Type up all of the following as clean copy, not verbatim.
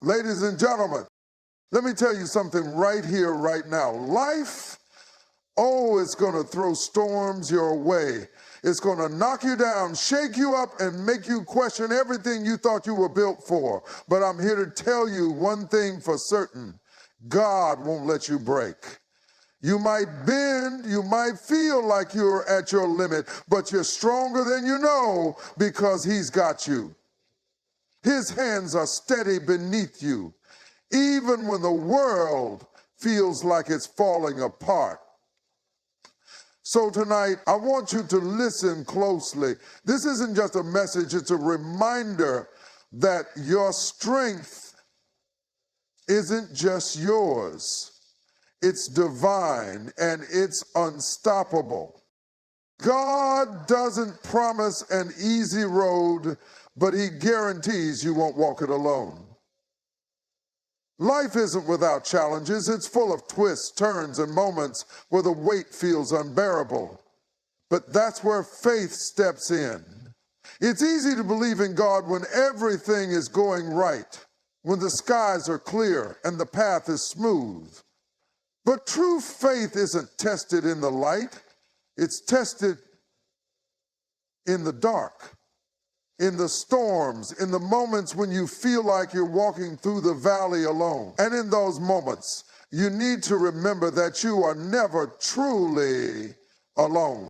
Ladies and gentlemen, let me tell you something right here, right now. Life, it's going to throw storms your way. It's going to knock you down, shake you up, and make you question everything you thought you were built for. But I'm here to tell you one thing for certain. God won't let you break. You might bend, you might feel like you're at your limit, but you're stronger than you know because He's got you. His hands are steady beneath you, even when the world feels like it's falling apart. So tonight, I want you to listen closely. This isn't just a message, it's a reminder that your strength isn't just yours. It's divine and it's unstoppable. God doesn't promise an easy road, but He guarantees you won't walk it alone. Life isn't without challenges. It's full of twists, turns, and moments where the weight feels unbearable. But that's where faith steps in. It's easy to believe in God when everything is going right, when the skies are clear and the path is smooth. But true faith isn't tested in the light. It's tested in the dark, in the storms, in the moments when you feel like you're walking through the valley alone. And in those moments, you need to remember that you are never truly alone.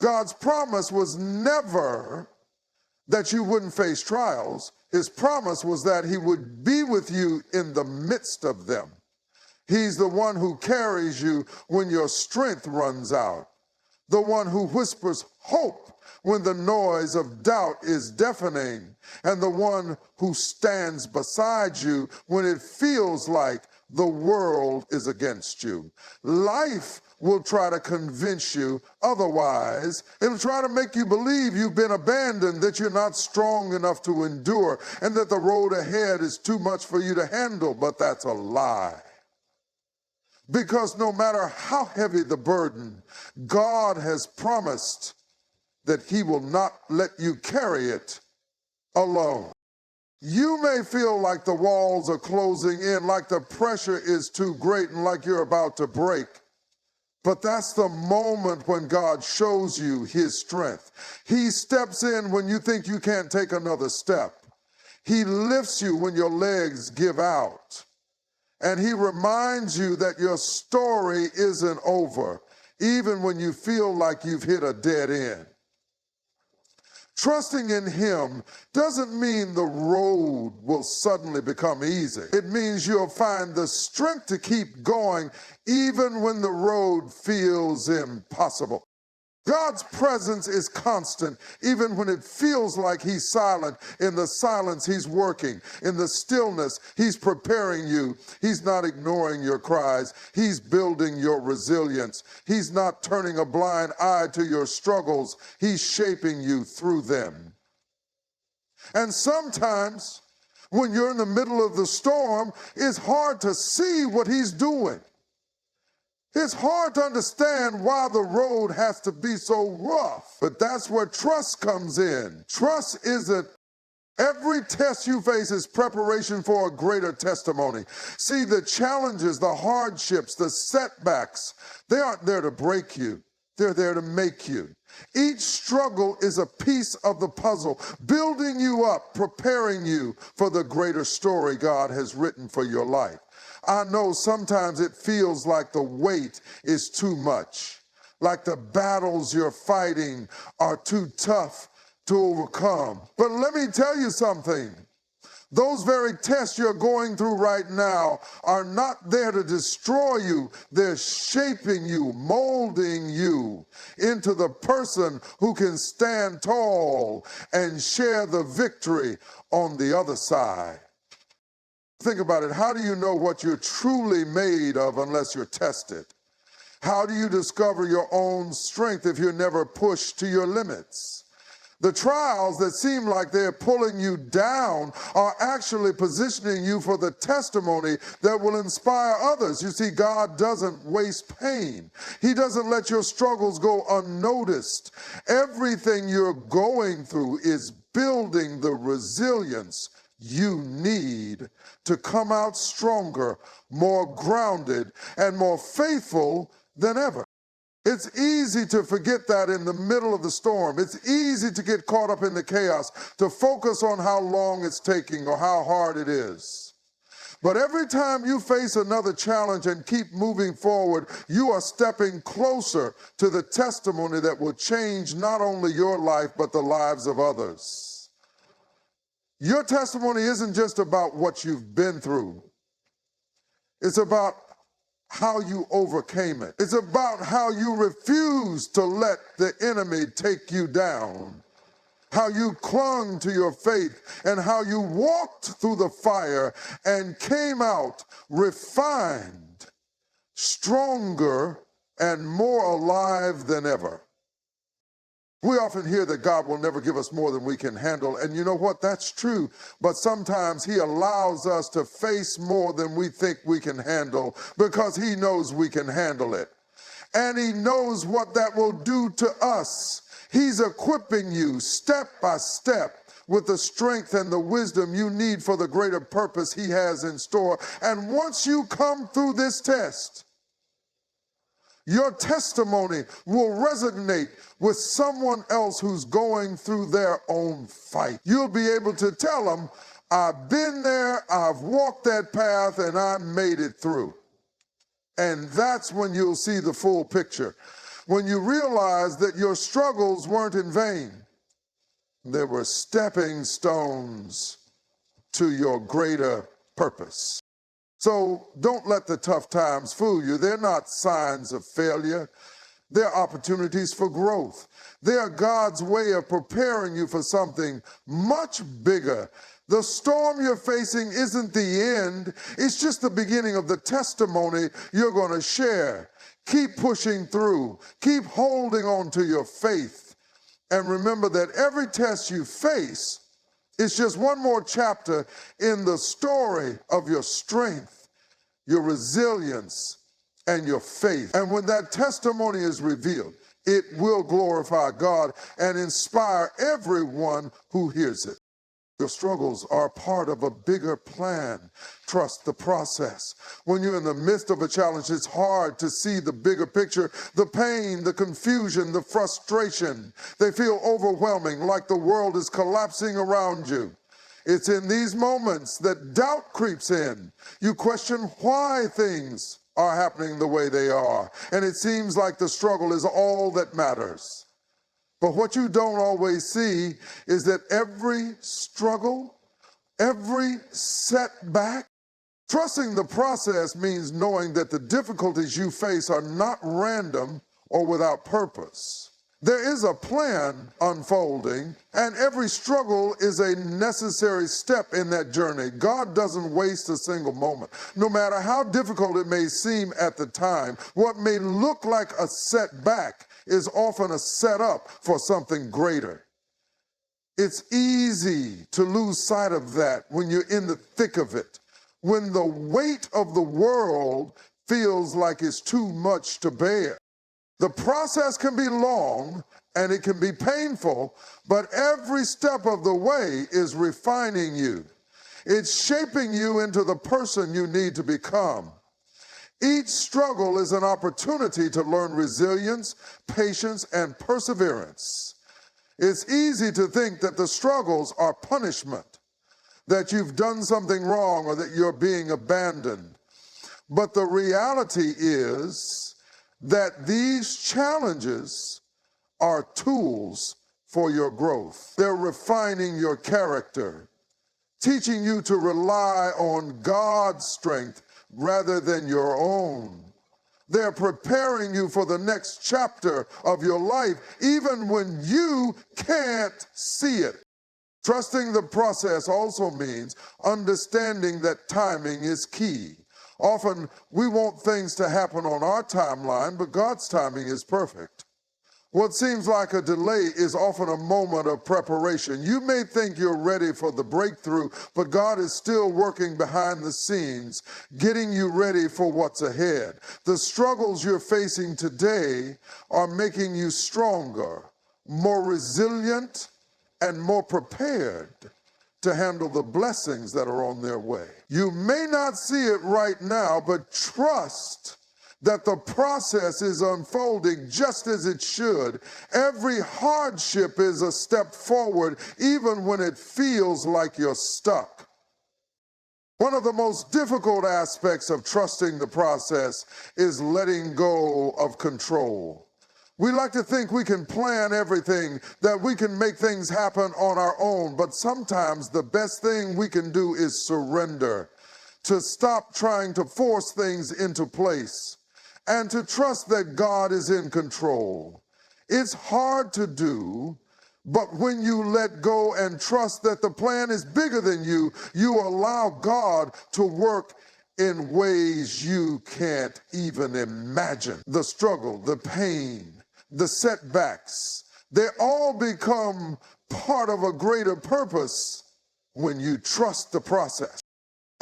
God's promise was never that you wouldn't face trials. His promise was that He would be with you in the midst of them. He's the one who carries you when your strength runs out, the one who whispers hope when the noise of doubt is deafening, and the one who stands beside you when it feels like the world is against you. Life will try to convince you otherwise. It'll try to make you believe you've been abandoned, that you're not strong enough to endure, and that the road ahead is too much for you to handle, but that's a lie. Because no matter how heavy the burden, God has promised that He will not let you carry it alone. You may feel like the walls are closing in, like the pressure is too great and like you're about to break. But that's the moment when God shows you His strength. He steps in when you think you can't take another step. He lifts you when your legs give out. And He reminds you that your story isn't over, even when you feel like you've hit a dead end. Trusting in Him doesn't mean the road will suddenly become easy. It means you'll find the strength to keep going even when the road feels impossible. God's presence is constant, even when it feels like He's silent. In the silence, He's working. In the stillness, He's preparing you. He's not ignoring your cries. He's building your resilience. He's not turning a blind eye to your struggles. He's shaping you through them. And sometimes, when you're in the middle of the storm, it's hard to see what He's doing. It's hard to understand why the road has to be so rough, but that's where trust comes in. Trust isn't every test you face is preparation for a greater testimony. See, the challenges, the hardships, the setbacks, they aren't there to break you. They're there to make you. Each struggle is a piece of the puzzle, building you up, preparing you for the greater story God has written for your life. I know sometimes it feels like the weight is too much, like the battles you're fighting are too tough to overcome. But let me tell you something. Those very tests you're going through right now are not there to destroy you. They're shaping you, molding you into the person who can stand tall and share the victory on the other side. Think about it. How do you know what you're truly made of unless you're tested? How do you discover your own strength if you're never pushed to your limits? The trials that seem like they're pulling you down are actually positioning you for the testimony that will inspire others. You see, God doesn't waste pain. He doesn't let your struggles go unnoticed. Everything you're going through is building the resilience you need to come out stronger, more grounded, and more faithful than ever. It's easy to forget that in the middle of the storm. It's easy to get caught up in the chaos, to focus on how long it's taking or how hard it is. But every time you face another challenge and keep moving forward, you are stepping closer to the testimony that will change not only your life, but the lives of others. Your testimony isn't just about what you've been through. It's about how you overcame it. It's about how you refused to let the enemy take you down, how you clung to your faith, and how you walked through the fire and came out refined, stronger, and more alive than ever. We often hear that God will never give us more than we can handle, and you know what? That's true, but sometimes He allows us to face more than we think we can handle because He knows we can handle it. And He knows what that will do to us. He's equipping you step by step with the strength and the wisdom you need for the greater purpose He has in store. And once you come through this test, your testimony will resonate with someone else who's going through their own fight. You'll be able to tell them, I've been there, I've walked that path, and I made it through. And that's when you'll see the full picture. When you realize that your struggles weren't in vain. They were stepping stones to your greater purpose. So don't let the tough times fool you. They're not signs of failure. They're opportunities for growth. They are God's way of preparing you for something much bigger. The storm you're facing isn't the end. It's just the beginning of the testimony you're going to share. Keep pushing through. Keep holding on to your faith. And remember that every test you face, it's just one more chapter in the story of your strength, your resilience, and your faith. And when that testimony is revealed, it will glorify God and inspire everyone who hears it. Your struggles are part of a bigger plan. Trust the process. When you're in the midst of a challenge, it's hard to see the bigger picture. The pain, the confusion, the frustration, they feel overwhelming, like the world is collapsing around you. It's in these moments that doubt creeps in. You question why things are happening the way they are, and it seems like the struggle is all that matters. But what you don't always see is that every struggle, every setback, trusting the process means knowing that the difficulties you face are not random or without purpose. There is a plan unfolding, and every struggle is a necessary step in that journey. God doesn't waste a single moment. No matter how difficult it may seem at the time, what may look like a setback is often a setup for something greater. It's easy to lose sight of that when you're in the thick of it, when the weight of the world feels like it's too much to bear. The process can be long and it can be painful, but every step of the way is refining you. It's shaping you into the person you need to become. Each struggle is an opportunity to learn resilience, patience, and perseverance. It's easy to think that the struggles are punishment, that you've done something wrong or that you're being abandoned. But the reality is that these challenges are tools for your growth. They're refining your character, teaching you to rely on God's strength rather than your own. They're preparing you for the next chapter of your life, even when you can't see it. Trusting the process also means understanding that timing is key. Often we want things to happen on our timeline, but God's timing is perfect. What seems like a delay is often a moment of preparation. You may think you're ready for the breakthrough, but God is still working behind the scenes, getting you ready for what's ahead. The struggles you're facing today are making you stronger, more resilient, and more prepared to handle the blessings that are on their way. You may not see it right now, but trust that the process is unfolding just as it should. Every hardship is a step forward, even when it feels like you're stuck. One of the most difficult aspects of trusting the process is letting go of control. We like to think we can plan everything, that we can make things happen on our own, but sometimes the best thing we can do is surrender, to stop trying to force things into place, and to trust that God is in control. It's hard to do, but when you let go and trust that the plan is bigger than you, you allow God to work in ways you can't even imagine. The struggle, the pain, the setbacks, they all become part of a greater purpose when you trust the process.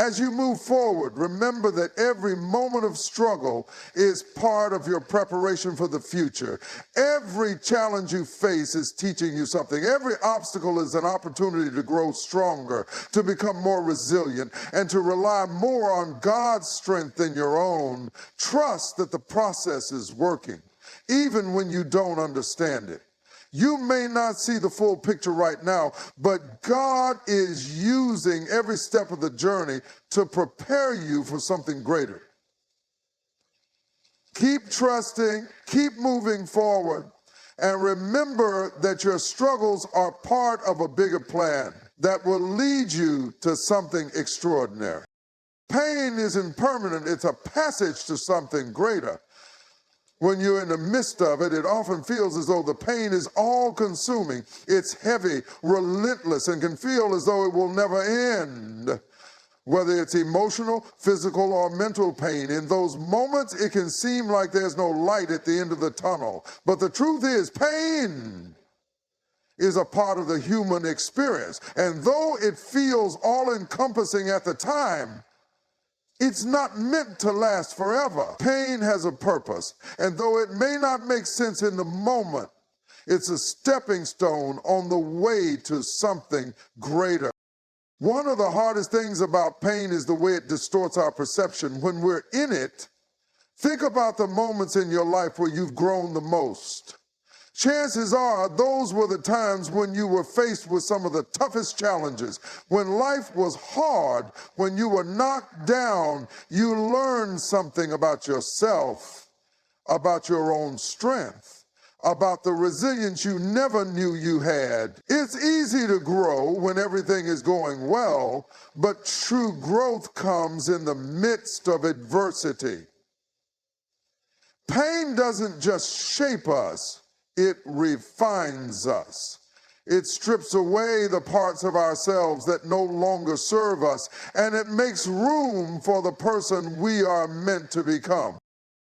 As you move forward, remember that every moment of struggle is part of your preparation for the future. Every challenge you face is teaching you something. Every obstacle is an opportunity to grow stronger, to become more resilient, and to rely more on God's strength than your own. Trust that the process is working, even when you don't understand it. You may not see the full picture right now, but God is using every step of the journey to prepare you for something greater. Keep trusting, keep moving forward, and remember that your struggles are part of a bigger plan that will lead you to something extraordinary. Pain isn't permanent, it's a passage to something greater. When you're in the midst of it, it often feels as though the pain is all-consuming. It's heavy, relentless, and can feel as though it will never end. Whether it's emotional, physical, or mental pain, in those moments, it can seem like there's no light at the end of the tunnel. But the truth is, pain is a part of the human experience. And though it feels all-encompassing at the time, it's not meant to last forever. Pain has a purpose, and though it may not make sense in the moment, it's a stepping stone on the way to something greater. One of the hardest things about pain is the way it distorts our perception. When we're in it, think about the moments in your life where you've grown the most. Chances are those were the times when you were faced with some of the toughest challenges. When life was hard, when you were knocked down, you learned something about yourself, about your own strength, about the resilience you never knew you had. It's easy to grow when everything is going well, but true growth comes in the midst of adversity. Pain doesn't just shape us, it refines us. It strips away the parts of ourselves that no longer serve us, and it makes room for the person we are meant to become.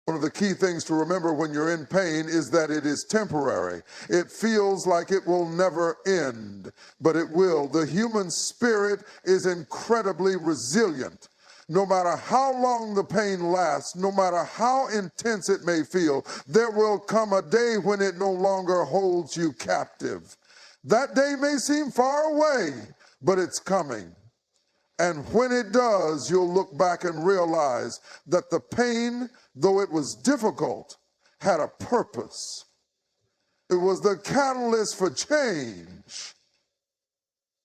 One of the key things to remember when you're in pain is that it is temporary. It feels like it will never end, but it will. The human spirit is incredibly resilient. No matter how long the pain lasts, no matter how intense it may feel, there will come a day when it no longer holds you captive. That day may seem far away, but it's coming. And when it does, you'll look back and realize that the pain, though it was difficult, had a purpose. It was the catalyst for change,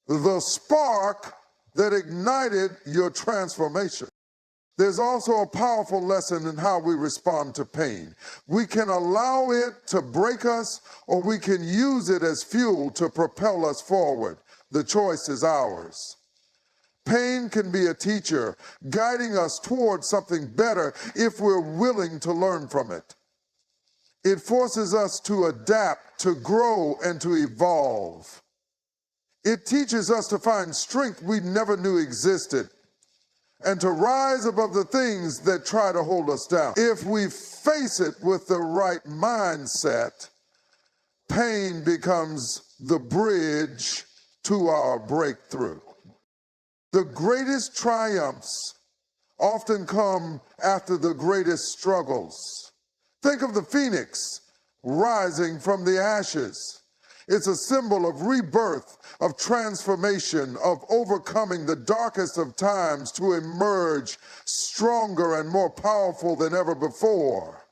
the spark that ignited your transformation. There's also a powerful lesson in how we respond to pain. We can allow it to break us, or we can use it as fuel to propel us forward. The choice is ours. Pain can be a teacher, guiding us towards something better if we're willing to learn from it. It forces us to adapt, to grow, and to evolve. It teaches us to find strength we never knew existed, and to rise above the things that try to hold us down. If we face it with the right mindset, pain becomes the bridge to our breakthrough. The greatest triumphs often come after the greatest struggles. Think of the phoenix rising from the ashes. It's a symbol of rebirth, of transformation, of overcoming the darkest of times to emerge stronger and more powerful than ever before.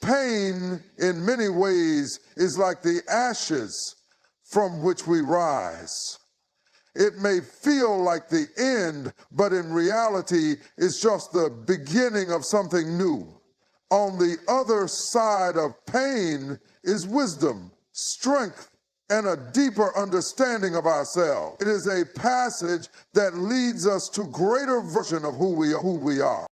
Pain, in many ways, is like the ashes from which we rise. It may feel like the end, but in reality, it's just the beginning of something new. On the other side of pain is wisdom, strength, and a deeper understanding of ourselves. It is a passage that leads us to greater version of who we are.